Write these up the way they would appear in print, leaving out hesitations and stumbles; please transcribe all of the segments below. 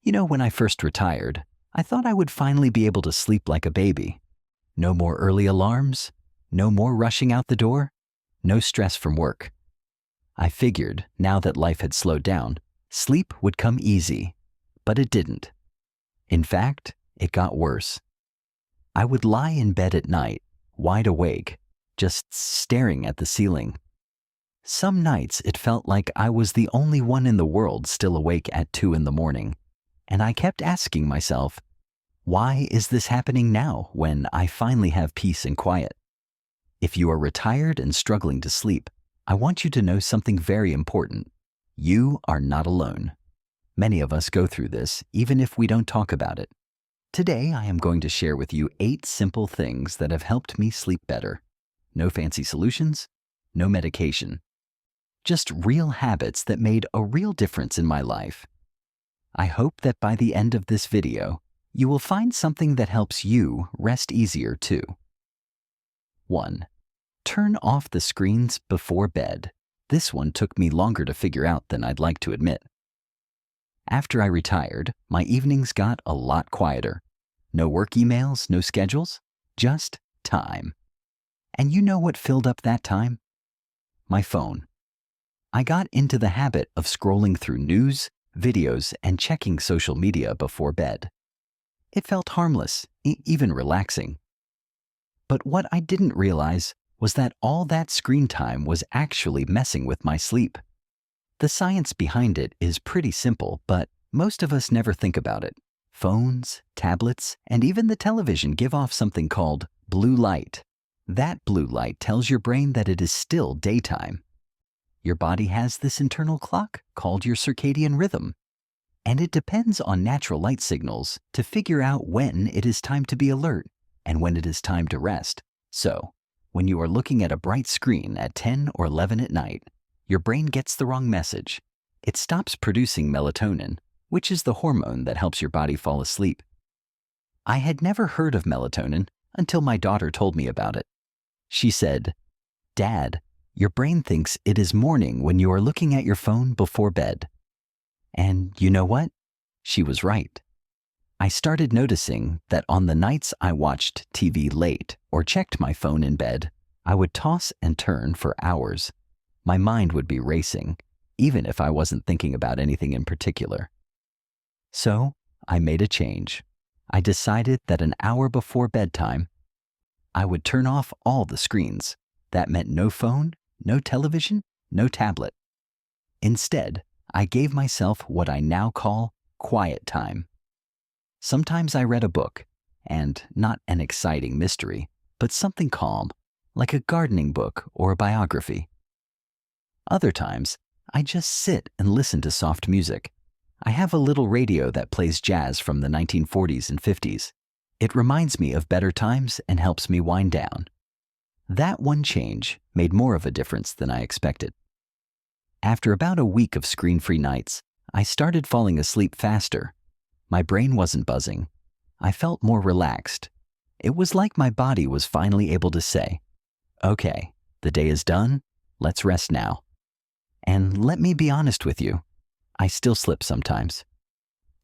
When I first retired, I thought I would finally be able to sleep like a baby. No more early alarms, no more rushing out the door, no stress from work. I figured, now that life had slowed down, sleep would come easy, but it didn't. In fact, it got worse. I would lie in bed at night, wide awake, just staring at the ceiling. Some nights it felt like I was the only one in the world still awake at 2 in the morning, and I kept asking myself, why is this happening now when I finally have peace and quiet? If you are retired and struggling to sleep, I want you to know something very important. You are not alone. Many of us go through this, even if we don't talk about it. Today, I am going to share with you 8 simple things that have helped me sleep better. No fancy solutions, no medication. Just real habits that made a real difference in my life. I hope that by the end of this video, you will find something that helps you rest easier too. 1. Turn off the screens before bed. This one took me longer to figure out than I'd like to admit. After I retired, my evenings got a lot quieter. No work emails, no schedules, just time. And you know what filled up that time? My phone. I got into the habit of scrolling through news, videos, and checking social media before bed. It felt harmless, even relaxing. But what I didn't realize was that all that screen time was actually messing with my sleep. The science behind it is pretty simple, but most of us never think about it. Phones, tablets, and even the television give off something called blue light. That blue light tells your brain that it is still daytime. Your body has this internal clock called your circadian rhythm, and it depends on natural light signals to figure out when it is time to be alert and when it is time to rest. So, when you are looking at a bright screen at 10 or 11 at night, your brain gets the wrong message. It stops producing melatonin, which is the hormone that helps your body fall asleep. I had never heard of melatonin until my daughter told me about it. She said, "Dad, your brain thinks it is morning when you are looking at your phone before bed." And you know what? She was right. I started noticing that on the nights I watched TV late or checked my phone in bed, I would toss and turn for hours. My mind would be racing, even if I wasn't thinking about anything in particular. So, I made a change. I decided that an hour before bedtime, I would turn off all the screens. That meant no phone, no television, no tablet. Instead, I gave myself what I now call quiet time. Sometimes I read a book, and not an exciting mystery, but something calm, like a gardening book or a biography. Other times, I just sit and listen to soft music. I have a little radio that plays jazz from the 1940s and 50s. It reminds me of better times and helps me wind down. That one change made more of a difference than I expected. After about a week of screen-free nights, I started falling asleep faster. My brain wasn't buzzing. I felt more relaxed. It was like my body was finally able to say, "Okay, the day is done, let's rest now." And let me be honest with you, I still slip sometimes.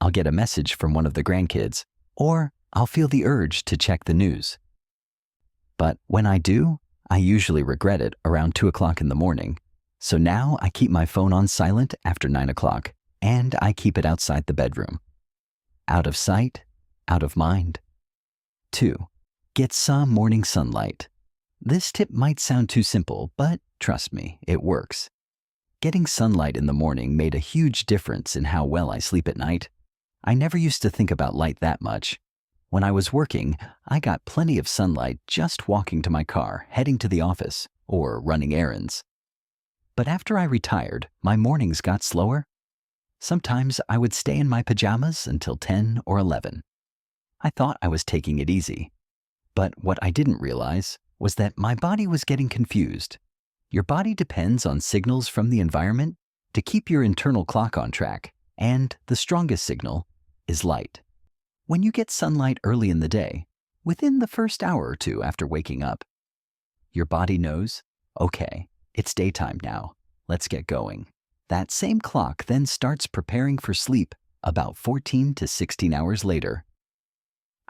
I'll get a message from one of the grandkids, or I'll feel the urge to check the news. But when I do, I usually regret it around 2 o'clock in the morning. So now I keep my phone on silent after 9 o'clock, and I keep it outside the bedroom. Out of sight, out of mind. 2. Get some morning sunlight. This tip might sound too simple, but trust me, it works. Getting sunlight in the morning made a huge difference in how well I sleep at night. I never used to think about light that much. When I was working, I got plenty of sunlight just walking to my car, heading to the office, or running errands. But after I retired, my mornings got slower. Sometimes I would stay in my pajamas until 10 or 11. I thought I was taking it easy. But what I didn't realize was that my body was getting confused. Your body depends on signals from the environment to keep your internal clock on track, and the strongest signal is light. When you get sunlight early in the day, within the first hour or two after waking up, your body knows, okay, it's daytime now, let's get going. That same clock then starts preparing for sleep about 14 to 16 hours later.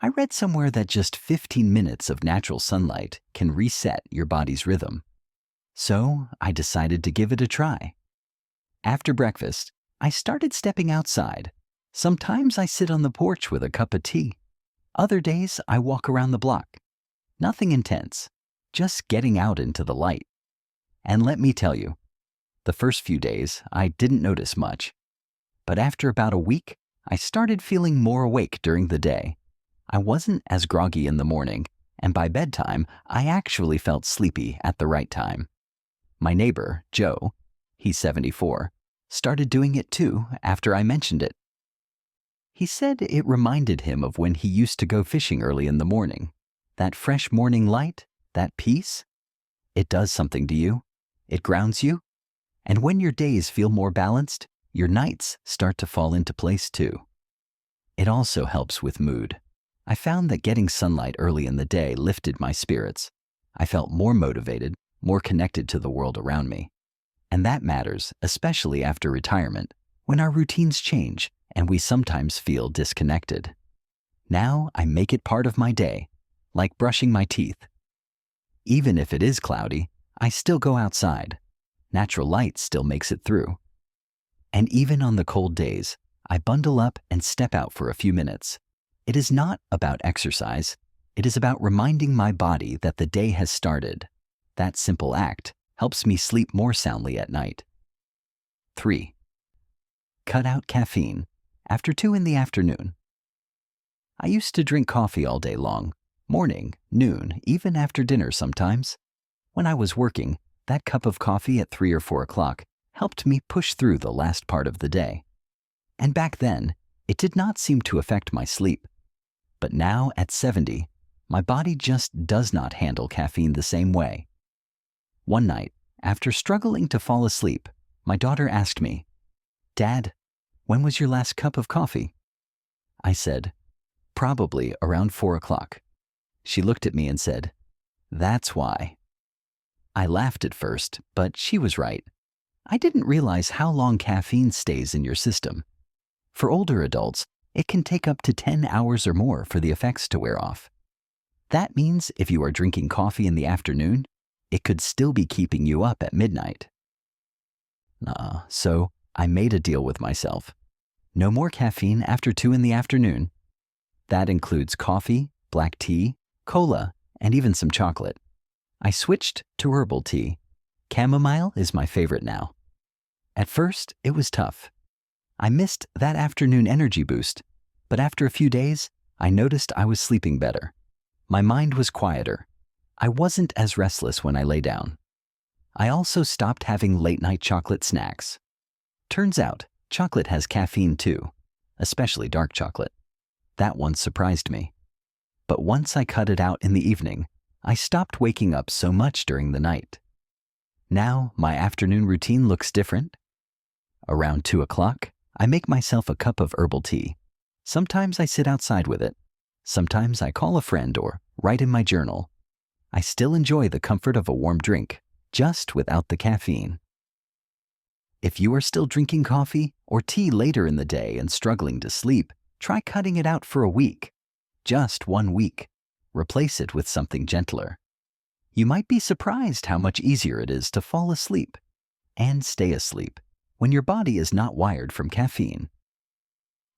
I read somewhere that just 15 minutes of natural sunlight can reset your body's rhythm. So I decided to give it a try. After breakfast, I started stepping outside. Sometimes I sit on the porch with a cup of tea. Other days, I walk around the block. Nothing intense, just getting out into the light. And let me tell you, the first few days, I didn't notice much. But after about a week, I started feeling more awake during the day. I wasn't as groggy in the morning, and by bedtime, I actually felt sleepy at the right time. My neighbor, Joe, he's 74, started doing it too after I mentioned it. He said it reminded him of when he used to go fishing early in the morning. That fresh morning light, that peace, it does something to you. It grounds you. And when your days feel more balanced, your nights start to fall into place too. It also helps with mood. I found that getting sunlight early in the day lifted my spirits. I felt more motivated, more connected to the world around me. And that matters, especially after retirement, when our routines change and we sometimes feel disconnected. Now I make it part of my day, like brushing my teeth. Even if it is cloudy, I still go outside. Natural light still makes it through. And even on the cold days, I bundle up and step out for a few minutes. It is not about exercise. It is about reminding my body that the day has started. That simple act helps me sleep more soundly at night. 3. Cut out caffeine after 2 in the afternoon. I used to drink coffee all day long, morning, noon, even after dinner sometimes. When I was working, that cup of coffee at 3 or 4 o'clock helped me push through the last part of the day. And back then, it did not seem to affect my sleep. But now, at 70, my body just does not handle caffeine the same way. One night, after struggling to fall asleep, my daughter asked me, "Dad, when was your last cup of coffee?" I said, "Probably around 4 o'clock. She looked at me and said, "That's why." I laughed at first, but she was right. I didn't realize how long caffeine stays in your system. For older adults, it can take up to 10 hours or more for the effects to wear off. That means if you are drinking coffee in the afternoon, it could still be keeping you up at midnight. So I made a deal with myself. No more caffeine after 2 in the afternoon. That includes coffee, black tea, cola, and even some chocolate. I switched to herbal tea. Chamomile is my favorite now. At first, it was tough. I missed that afternoon energy boost, but after a few days, I noticed I was sleeping better. My mind was quieter. I wasn't as restless when I lay down. I also stopped having late-night chocolate snacks. Turns out, chocolate has caffeine too, especially dark chocolate. That one surprised me. But once I cut it out in the evening, I stopped waking up so much during the night. Now, my afternoon routine looks different. Around 2 o'clock, I make myself a cup of herbal tea. Sometimes I sit outside with it. Sometimes I call a friend or write in my journal. I still enjoy the comfort of a warm drink, just without the caffeine. If you are still drinking coffee or tea later in the day and struggling to sleep, try cutting it out for a week. Just 1 week. Replace it with something gentler. You might be surprised how much easier it is to fall asleep and stay asleep when your body is not wired from caffeine.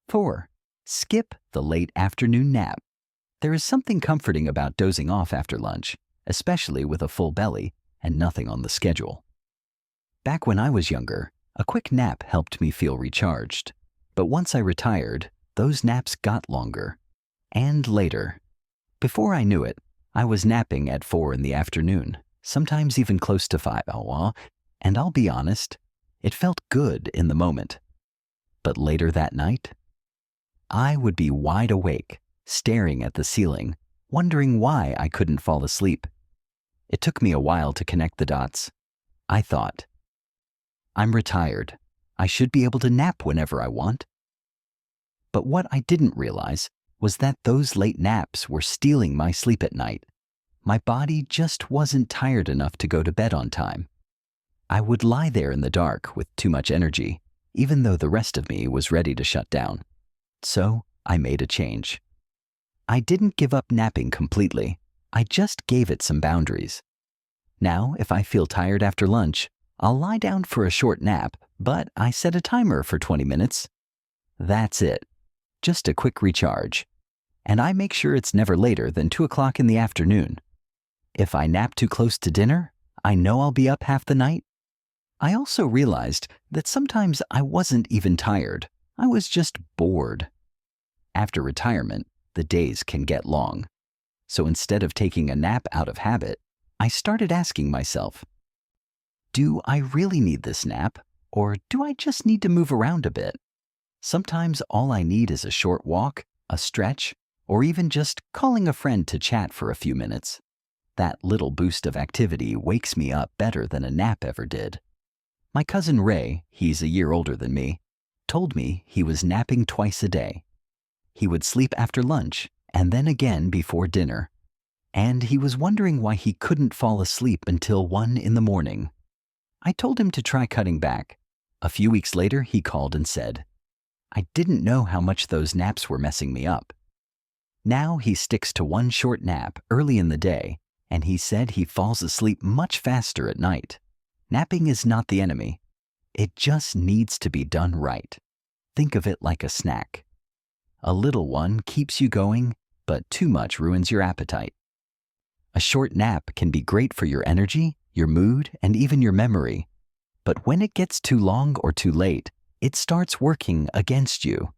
4. Skip the late afternoon nap. There is something comforting about dozing off after lunch, especially with a full belly and nothing on the schedule. Back when I was younger, a quick nap helped me feel recharged. But once I retired, those naps got longer and later. Before I knew it, I was napping at 4 in the afternoon, sometimes even close to 5. And I'll be honest, it felt good in the moment. But later that night, I would be wide awake, staring at the ceiling, wondering why I couldn't fall asleep. It took me a while to connect the dots. I thought, I'm retired. I should be able to nap whenever I want. But what I didn't realize was that those late naps were stealing my sleep at night. My body just wasn't tired enough to go to bed on time. I would lie there in the dark with too much energy, even though the rest of me was ready to shut down. So I made a change. I didn't give up napping completely. I just gave it some boundaries. Now, if I feel tired after lunch, I'll lie down for a short nap, but I set a timer for 20 minutes. That's it. Just a quick recharge. And I make sure it's never later than 2 o'clock in the afternoon. If I nap too close to dinner, I know I'll be up half the night. I also realized that sometimes I wasn't even tired. I was just bored. After retirement, the days can get long. So instead of taking a nap out of habit, I started asking myself, do I really need this nap, or do I just need to move around a bit? Sometimes all I need is a short walk, a stretch, or even just calling a friend to chat for a few minutes. That little boost of activity wakes me up better than a nap ever did. My cousin Ray, he's a year older than me, told me he was napping twice a day. He would sleep after lunch and then again before dinner. And he was wondering why he couldn't fall asleep until 1 in the morning. I told him to try cutting back. A few weeks later, he called and said, I didn't know how much those naps were messing me up. Now he sticks to one short nap early in the day, and he said he falls asleep much faster at night. Napping is not the enemy. It just needs to be done right. Think of it like a snack. A little one keeps you going, but too much ruins your appetite. A short nap can be great for your energy, your mood, and even your memory. But when it gets too long or too late, it starts working against you.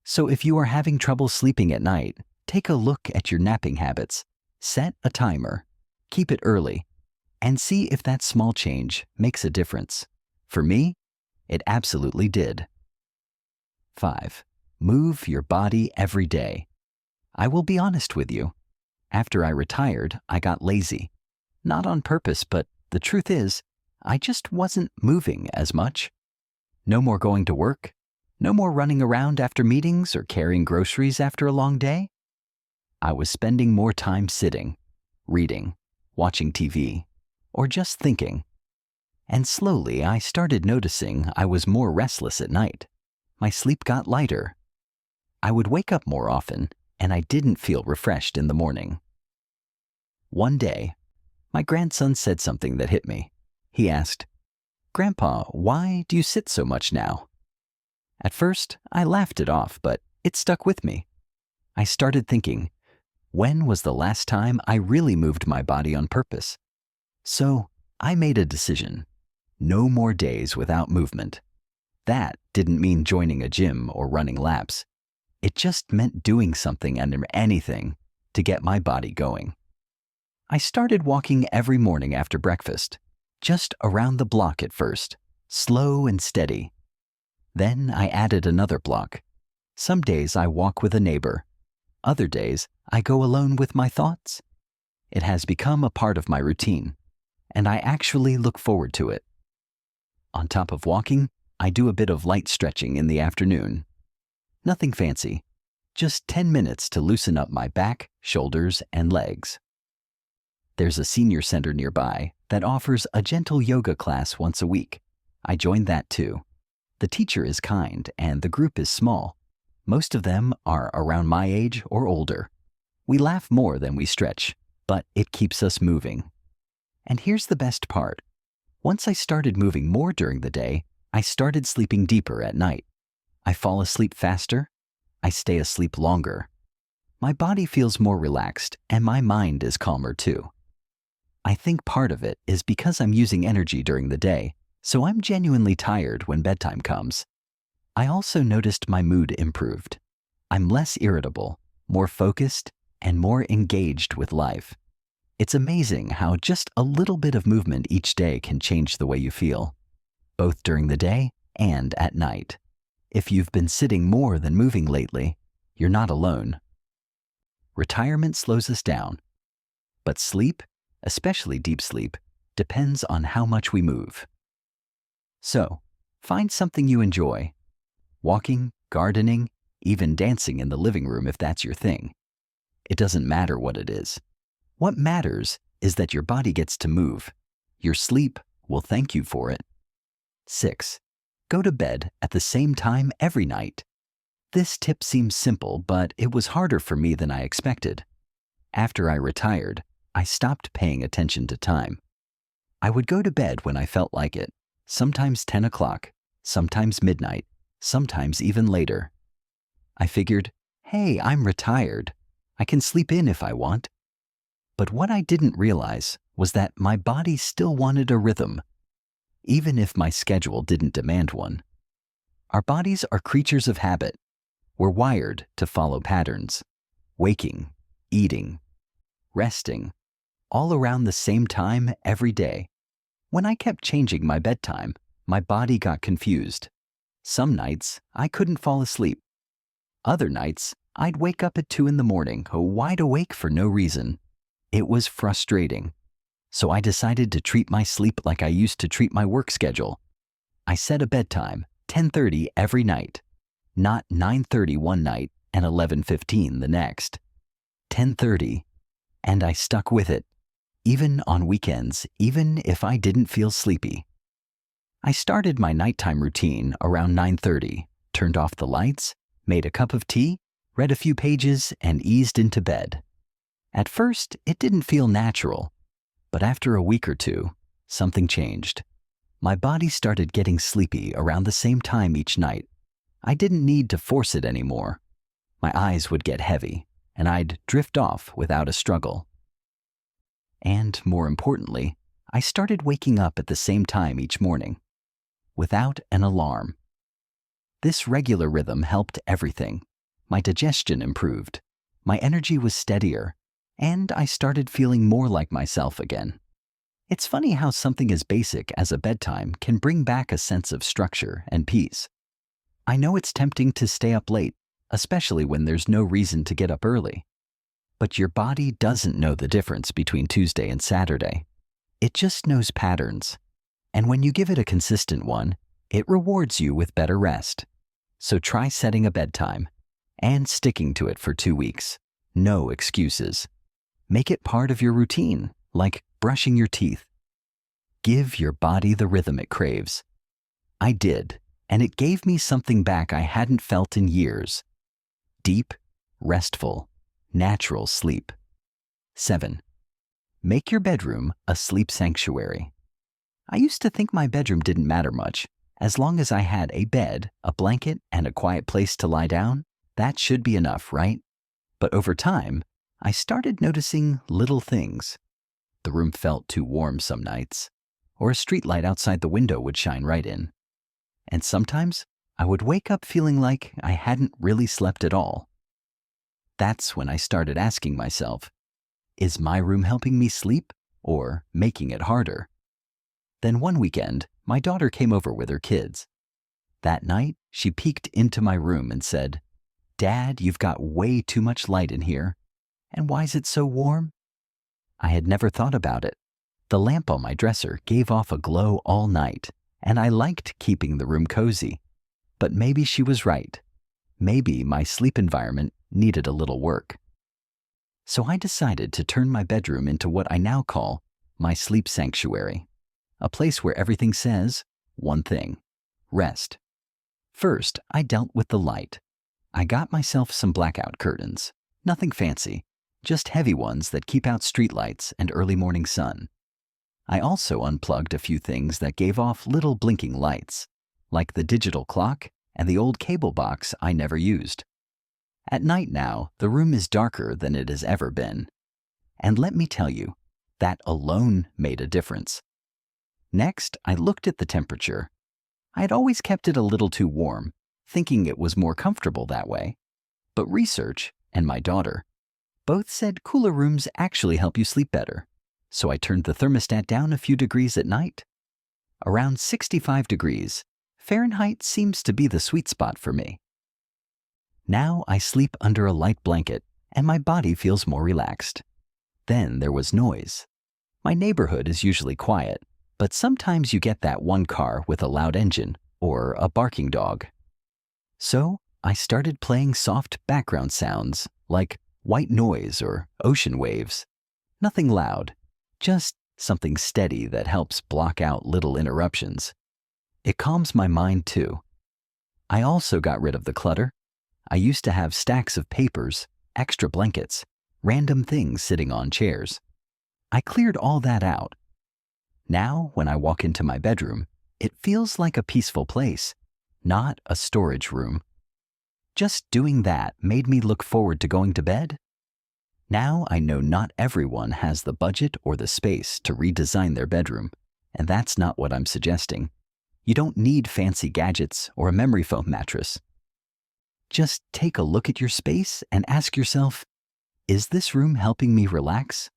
So if you are having trouble sleeping at night, take a look at your napping habits. Set a timer, keep it early, and see if that small change makes a difference. For me, it absolutely did. 5. Move your body every day. I will be honest with you. After I retired, I got lazy. Not on purpose, but the truth is, I just wasn't moving as much. No more going to work. No more running around after meetings or carrying groceries after a long day. I was spending more time sitting, reading, watching TV, or just thinking. And slowly I started noticing I was more restless at night. My sleep got lighter. I would wake up more often, and I didn't feel refreshed in the morning. One day, my grandson said something that hit me. He asked, "Grandpa, why do you sit so much now?" At first, I laughed it off, but it stuck with me. I started thinking, when was the last time I really moved my body on purpose? So I made a decision. No more days without movement. That didn't mean joining a gym or running laps. It just meant doing something and anything to get my body going. I started walking every morning after breakfast, just around the block at first, slow and steady. Then I added another block. Some days I walk with a neighbor. Other days I go alone with my thoughts. It has become a part of my routine, and I actually look forward to it. On top of walking, I do a bit of light stretching in the afternoon. Nothing fancy, just 10 minutes to loosen up my back, shoulders, and legs. There's a senior center nearby that offers a gentle yoga class once a week. I joined that too. The teacher is kind and the group is small. Most of them are around my age or older. We laugh more than we stretch, but it keeps us moving. And here's the best part. Once I started moving more during the day, I started sleeping deeper at night. I fall asleep faster. I stay asleep longer. My body feels more relaxed and my mind is calmer too. I think part of it is because I'm using energy during the day, so I'm genuinely tired when bedtime comes. I also noticed my mood improved. I'm less irritable, more focused, and more engaged with life. It's amazing how just a little bit of movement each day can change the way you feel, both during the day and at night. If you've been sitting more than moving lately, you're not alone. Retirement slows us down, but sleep, especially deep sleep, depends on how much we move. So, find something you enjoy. Walking, gardening, even dancing in the living room if that's your thing. It doesn't matter what it is. What matters is that your body gets to move. Your sleep will thank you for it. 6. Go to bed at the same time every night. This tip seems simple, but it was harder for me than I expected. After I retired, I stopped paying attention to time. I would go to bed when I felt like it, sometimes 10 o'clock, sometimes midnight, sometimes even later. I figured, hey, I'm retired. I can sleep in if I want. But what I didn't realize was that my body still wanted a rhythm, even if my schedule didn't demand one. Our bodies are creatures of habit. We're wired to follow patterns, waking, eating, resting, all around the same time every day. When I kept changing my bedtime, my body got confused. Some nights, I couldn't fall asleep. Other nights, I'd wake up at 2 in the morning, wide awake for no reason. It was frustrating. So I decided to treat my sleep like I used to treat my work schedule. I set a bedtime, 10:30 every night, not 9:30 one night and 11:15 the next. 10:30, and I stuck with it, even on weekends, even if I didn't feel sleepy. I started my nighttime routine around 9:30, turned off the lights, made a cup of tea, read a few pages, and eased into bed. At first, it didn't feel natural, but after a week or two, something changed. My body started getting sleepy around the same time each night. I didn't need to force it anymore. My eyes would get heavy, and I'd drift off without a struggle. And more importantly, I started waking up at the same time each morning, without an alarm. This regular rhythm helped everything. My digestion improved, my energy was steadier, and I started feeling more like myself again. It's funny how something as basic as a bedtime can bring back a sense of structure and peace. I know it's tempting to stay up late, especially when there's no reason to get up early. But your body doesn't know the difference between Tuesday and Saturday. It just knows patterns. And when you give it a consistent one, it rewards you with better rest. So try setting a bedtime and sticking to it for 2 weeks. No excuses. Make it part of your routine, like brushing your teeth. Give your body the rhythm it craves. I did, and it gave me something back I hadn't felt in years. Deep, restful, natural sleep. 7. Make your bedroom a sleep sanctuary. I used to think my bedroom didn't matter much. As long as I had a bed, a blanket, and a quiet place to lie down, that should be enough, right? But over time, I started noticing little things. The room felt too warm some nights, or a streetlight outside the window would shine right in. And sometimes I would wake up feeling like I hadn't really slept at all. That's when I started asking myself, is my room helping me sleep or making it harder? Then one weekend, my daughter came over with her kids. That night, she peeked into my room and said, "Dad, you've got way too much light in here. And why is it so warm?" I had never thought about it. The lamp on my dresser gave off a glow all night, and I liked keeping the room cozy. But maybe she was right. Maybe my sleep environment needed a little work. So I decided to turn my bedroom into what I now call my sleep sanctuary, a place where everything says one thing: rest. First, I dealt with the light. I got myself some blackout curtains, nothing fancy, just heavy ones that keep out streetlights and early morning sun. I also unplugged a few things that gave off little blinking lights, like the digital clock and the old cable box I never used. At night now, the room is darker than it has ever been. And let me tell you, that alone made a difference. Next, I looked at the temperature. I had always kept it a little too warm, thinking it was more comfortable that way. But research, and my daughter, both said cooler rooms actually help you sleep better. So I turned the thermostat down a few degrees at night. Around 65 degrees, Fahrenheit seems to be the sweet spot for me. Now I sleep under a light blanket, and my body feels more relaxed. Then there was noise. My neighborhood is usually quiet, but sometimes you get that one car with a loud engine or a barking dog. So I started playing soft background sounds like white noise or ocean waves. Nothing loud, just something steady that helps block out little interruptions. It calms my mind too. I also got rid of the clutter. I used to have stacks of papers, extra blankets, random things sitting on chairs. I cleared all that out. Now, when I walk into my bedroom, it feels like a peaceful place, not a storage room. Just doing that made me look forward to going to bed. Now I know not everyone has the budget or the space to redesign their bedroom, and that's not what I'm suggesting. You don't need fancy gadgets or a memory foam mattress. Just take a look at your space and ask yourself, is this room helping me relax?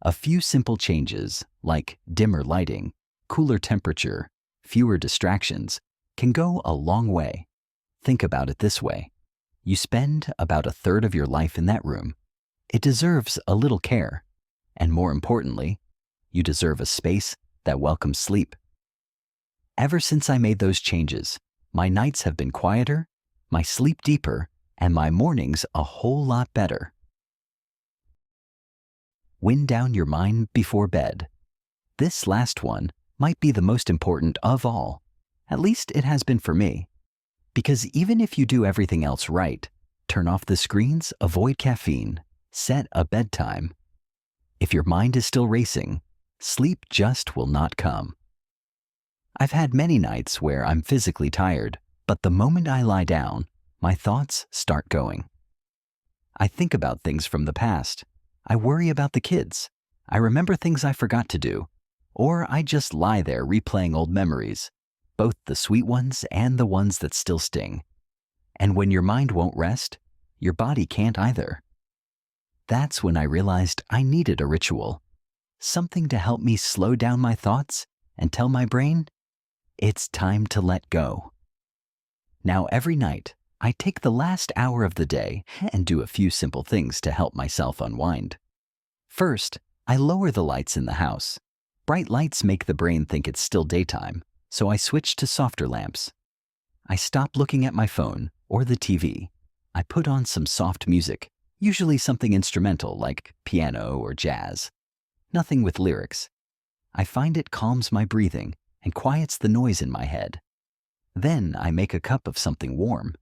A few simple changes, like dimmer lighting, cooler temperature, fewer distractions, can go a long way. Think about it this way. You spend about a third of your life in that room. It deserves a little care. And more importantly, you deserve a space that welcomes sleep. Ever since I made those changes, my nights have been quieter, my sleep deeper, and my mornings a whole lot better. Wind down your mind before bed. This last one might be the most important of all. At least it has been for me. Because even if you do everything else right, turn off the screens, avoid caffeine, set a bedtime. If your mind is still racing, sleep just will not come. I've had many nights where I'm physically tired, but the moment I lie down, my thoughts start going. I think about things from the past. I worry about the kids. I remember things I forgot to do. Or I just lie there replaying old memories, both the sweet ones and the ones that still sting. And when your mind won't rest, your body can't either. That's when I realized I needed a ritual, something to help me slow down my thoughts and tell my brain, it's time to let go. Now every night, I take the last hour of the day and do a few simple things to help myself unwind. First, I lower the lights in the house. Bright lights make the brain think it's still daytime, so I switch to softer lamps. I stop looking at my phone or the TV. I put on some soft music, usually something instrumental like piano or jazz. Nothing with lyrics. I find it calms my breathing and quiets the noise in my head. Then I make a cup of something warm.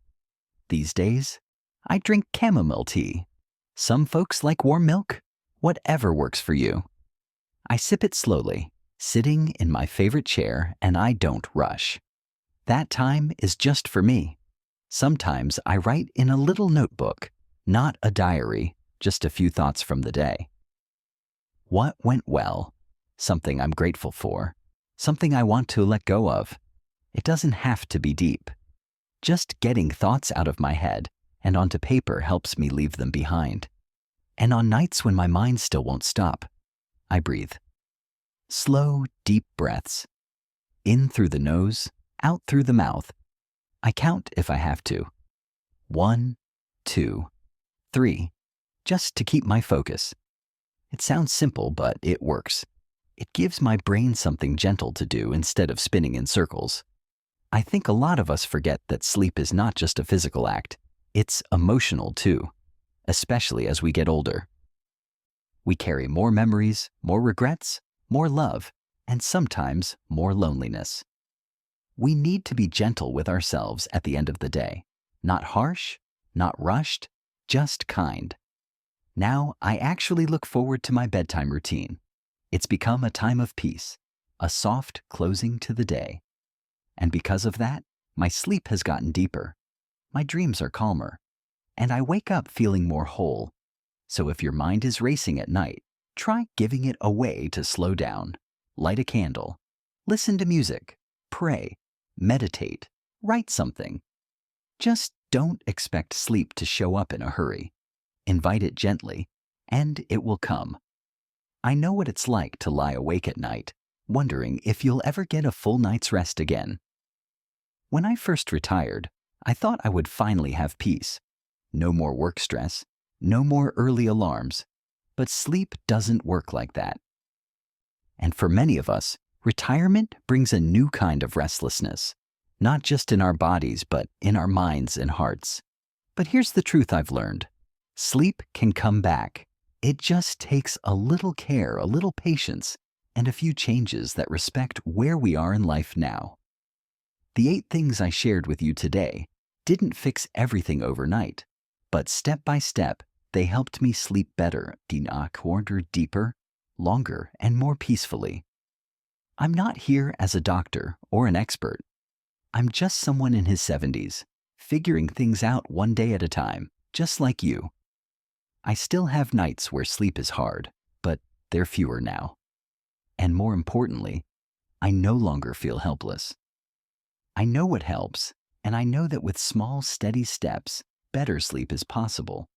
These days, I drink chamomile tea. Some folks like warm milk. Whatever works for you. I sip it slowly, sitting in my favorite chair, and I don't rush. That time is just for me. Sometimes I write in a little notebook, not a diary, just a few thoughts from the day. What went well? Something I'm grateful for. Something I want to let go of. It doesn't have to be deep. Just getting thoughts out of my head and onto paper helps me leave them behind. And on nights when my mind still won't stop, I breathe. Slow, deep breaths. In through the nose, out through the mouth. I count if I have to. 1, 2, 3, just to keep my focus. It sounds simple, but it works. It gives my brain something gentle to do instead of spinning in circles. I think a lot of us forget that sleep is not just a physical act. It's emotional too, especially as we get older. We carry more memories, more regrets, more love, and sometimes more loneliness. We need to be gentle with ourselves at the end of the day. Not harsh, not rushed, just kind. Now I actually look forward to my bedtime routine. It's become a time of peace, a soft closing to the day. And because of that, my sleep has gotten deeper. My dreams are calmer, and I wake up feeling more whole. So if your mind is racing at night, try giving it a way to slow down. Light a candle, listen to music, pray, meditate, write something. Just don't expect sleep to show up in a hurry. Invite it gently, and it will come. I know what it's like to lie awake at night, wondering if you'll ever get a full night's rest again. When I first retired, I thought I would finally have peace. No more work stress, no more early alarms. But sleep doesn't work like that. And for many of us, retirement brings a new kind of restlessness, not just in our bodies, but in our minds and hearts. But here's the truth I've learned. Sleep can come back. It just takes a little care, a little patience, and a few changes that respect where we are in life now. The 8 things I shared with you today didn't fix everything overnight, but step by step, they helped me sleep better, a quarter deeper, longer, and more peacefully. I'm not here as a doctor or an expert. I'm just someone in his 70s, figuring things out one day at a time, just like you. I still have nights where sleep is hard, but they're fewer now. And more importantly, I no longer feel helpless. I know what helps, and I know that with small, steady steps, better sleep is possible.